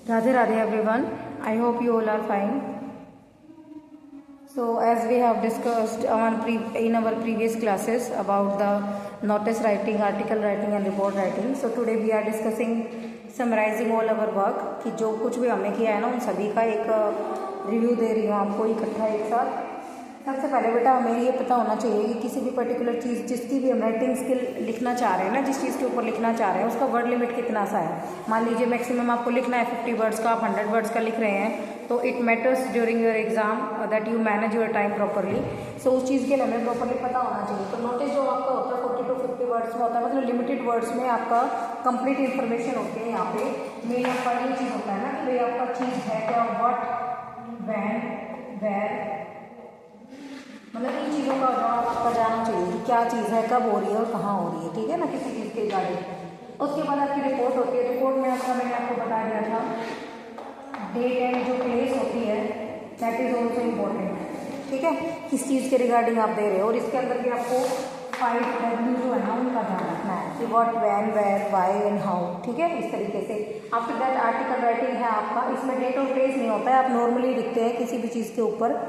Radhe Radhe everyone. I hope you all are fine. So as we have discussed in our previous classes about the notice writing, article writing and report writing. So today we are discussing summarizing all our work कि जो कुछ भी हमने किया है ना उन सभी का एक रिव्यू दे रही हूँ आपको इकट्ठा एक साथ। सबसे पहले बेटा हमें ये पता होना चाहिए कि किसी भी पर्टिकुलर चीज़ जिसकी भी हम राइटिंग स्किल लिखना चाह रहे हैं ना, जिस चीज़ के ऊपर लिखना चाह रहे हैं उसका वर्ड लिमिट कितना सा है। मान लीजिए मैक्सिमम आपको लिखना है 50 वर्ड्स का, आप 100 वर्ड्स का लिख रहे हैं तो it matters during your exam that you manage your time properly. So उस चीज़ के लिए हमें प्रॉपरली पता होना चाहिए। तो नोटिस जो आपका होता है 40 to 50 वर्ड्स में होता है, मतलब लिमिटेड वर्ड्स में आपका कंप्लीट इन्फॉर्मेशन होती है। यहाँ पे मेन आपका ये चीज़ होता है ना कि भाई आपका चीज़ है क्या, व्हाट, व्हेन, वेयर, मतलब इन चीज़ों का जवाब आपका जाना चाहिए कि क्या चीज़ है, कब हो रही है और कहाँ हो रही है, ठीक है ना, किसी चीज़ के रिगार्डिंग। उसके बाद आपकी रिपोर्ट होती है। रिपोर्ट में मैंने आपको बता दिया था डेट एंड जो प्लेस होती है दैट इज ऑल्सो इम्पोर्टेंट, ठीक है, किस चीज़ के रिगार्डिंग आप दे रहे हो। और इसके अंदर भी आपको 5 W जो है ना उनका ध्यान रखना है कि what, when, where, why and how, ठीक है, इस तरीके से। आफ्टर दैट आर्टिकल राइटिंग है आपका, इसमें डेट और प्लेस नहीं होता है, आप नॉर्मली लिखते हैं किसी भी चीज़ के ऊपर,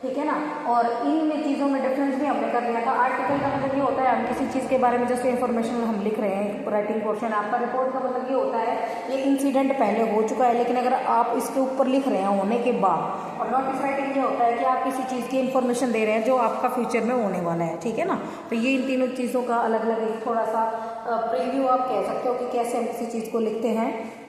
ठीक है ना। और इन चीज़ों में डिफरेंस भी हमने कर लिया था। आर्टिकल का मतलब ये होता है हम किसी चीज़ के बारे में जैसे इन्फॉर्मेशन हम लिख रहे हैं राइटिंग पोर्शन। आपका रिपोर्ट का मतलब ये होता है ये इंसिडेंट पहले हो चुका है लेकिन अगर आप इसके ऊपर लिख रहे हैं होने के बाद। और नोटिस राइटिंग ये होता है कि आप किसी चीज़ की इन्फॉर्मेशन दे रहे हैं जो आपका फ्यूचर में होने वाला है, ठीक है ना। तो ये इन तीनों चीज़ों का अलग अलग एक थोड़ा सा प्रीव्यू आप कह सकते हो कि कैसे हम किसी चीज़ को लिखते हैं।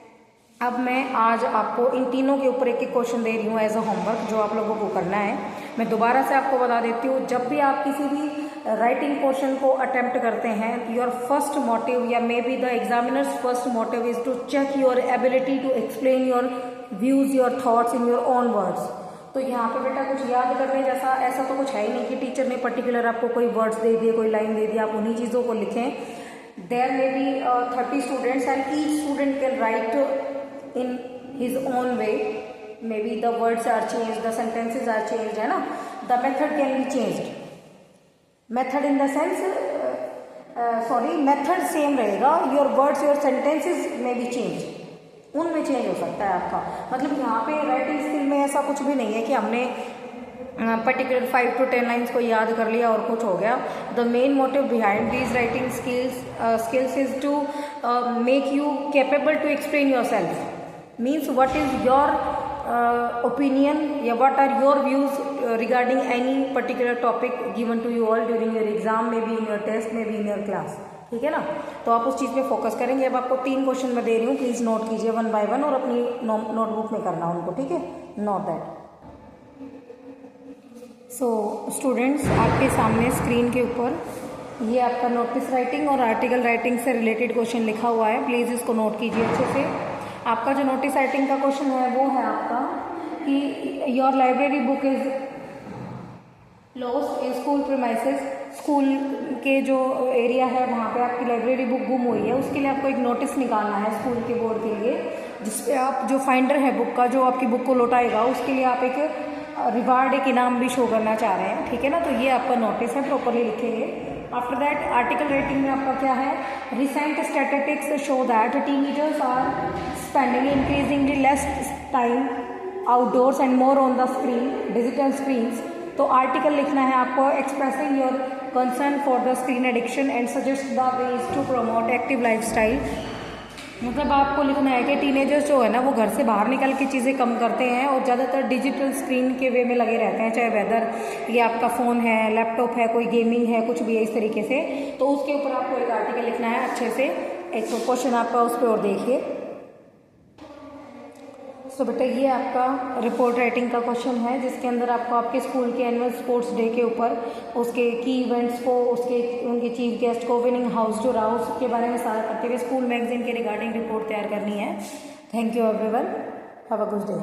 अब मैं आज आपको इन तीनों के ऊपर एक एक क्वेश्चन दे रही हूँ एज अ होमवर्क जो आप लोगों को करना है। मैं दोबारा से आपको बता देती हूँ, जब भी आप किसी भी राइटिंग पोर्शन को अटेम्प्ट करते हैं, योर फर्स्ट मोटिव या may be the examiner's first motive is to check your ability to explain your views, your thoughts in your own words. तो यहाँ पे बेटा कुछ याद करने जैसा ऐसा तो कुछ है ही नहीं कि टीचर ने पर्टिकुलर आपको कोई वर्ड्स दे दिए, कोई लाइन दे दी, आप उन्हीं चीज़ों को लिखें। There may be 30 students and each student can write in his own way. Maybe the words are changed, the sentences are changed, है ना। The method can be changed. Method in the sense method same रहेगा, your words, your sentences may be changed, उनमें change हो सकता है आपका। मतलब यहाँ पे राइटिंग स्किल में ऐसा कुछ भी नहीं है कि हमने पर्टिकुलर 5 to 10 लाइन्स को याद कर लिया और कुछ हो गया। The main motive behind these writing skills is to make you capable to explain yourself, means what is your opinion या what are your views regarding any particular topic given to you all during your exam, maybe in your test, maybe in your class, ठीक है ना। तो आप उस चीज़ पे focus करेंगे। अब आपको 3 क्वेश्चन मैं दे रही हूँ, प्लीज़ नोट कीजिए 1 by 1 और अपनी नोटबुक में करना उनको, ठीक है, नोट दैट। सो स्टूडेंट्स, आपके सामने स्क्रीन के ऊपर ये आपका नोटिस राइटिंग और आर्टिकल राइटिंग से रिलेटेड क्वेश्चन लिखा हुआ है, प्लीज़ इसको नोट कीजिए अच्छे से। आपका जो नोटिस राइटिंग का क्वेश्चन है वो है आपका कि your library book is lost in school premises. School के जो एरिया है वहाँ पे आपकी लाइब्रेरी बुक गुम हुई है, उसके लिए आपको एक नोटिस निकालना है स्कूल के बोर्ड के लिए, जिसपे आप जो फाइंडर है बुक का, जो आपकी बुक को लौटाएगा, उसके लिए आप एक रिवार्ड, एक इनाम भी शो करना चाह रहे हैं, ठीक है ना। तो ये आपका नोटिस है, प्रॉपरली लिखेंगे। आफ्टर दैट आर्टिकल राइटिंग में आपका क्या है, recent statistics show that teenagers are spending increasingly less time outdoors and more on the screen, digital screens. तो आर्टिकल लिखना है आपको expressing your concern for the screen addiction and suggest the ways to promote active lifestyle. मतलब आपको लिखना है कि teenagers जो है ना वो घर से बाहर निकल के चीज़ें कम करते हैं और ज़्यादातर डिजिटल स्क्रीन के वे में लगे रहते हैं, चाहे वेदर ये आपका फ़ोन है, लैपटॉप है, कोई गेमिंग है, कुछ भी है इस तरीके से। तो उसके ऊपर आपको एक आर्टिकल लिखना है अच्छे से। एक तो क्वेश्चन आपका उस पर और देखिए। तो बेटा ये आपका रिपोर्ट राइटिंग का क्वेश्चन है जिसके अंदर आपको आपके स्कूल के एनुअल स्पोर्ट्स डे के ऊपर उसके की इवेंट्स को, उनके चीफ गेस्ट को, विनिंग हाउस जो रहा उसके बारे में सारा करते हुए स्कूल मैगजीन के रिगार्डिंग रिपोर्ट तैयार करनी है। Thank you everyone, have a good day.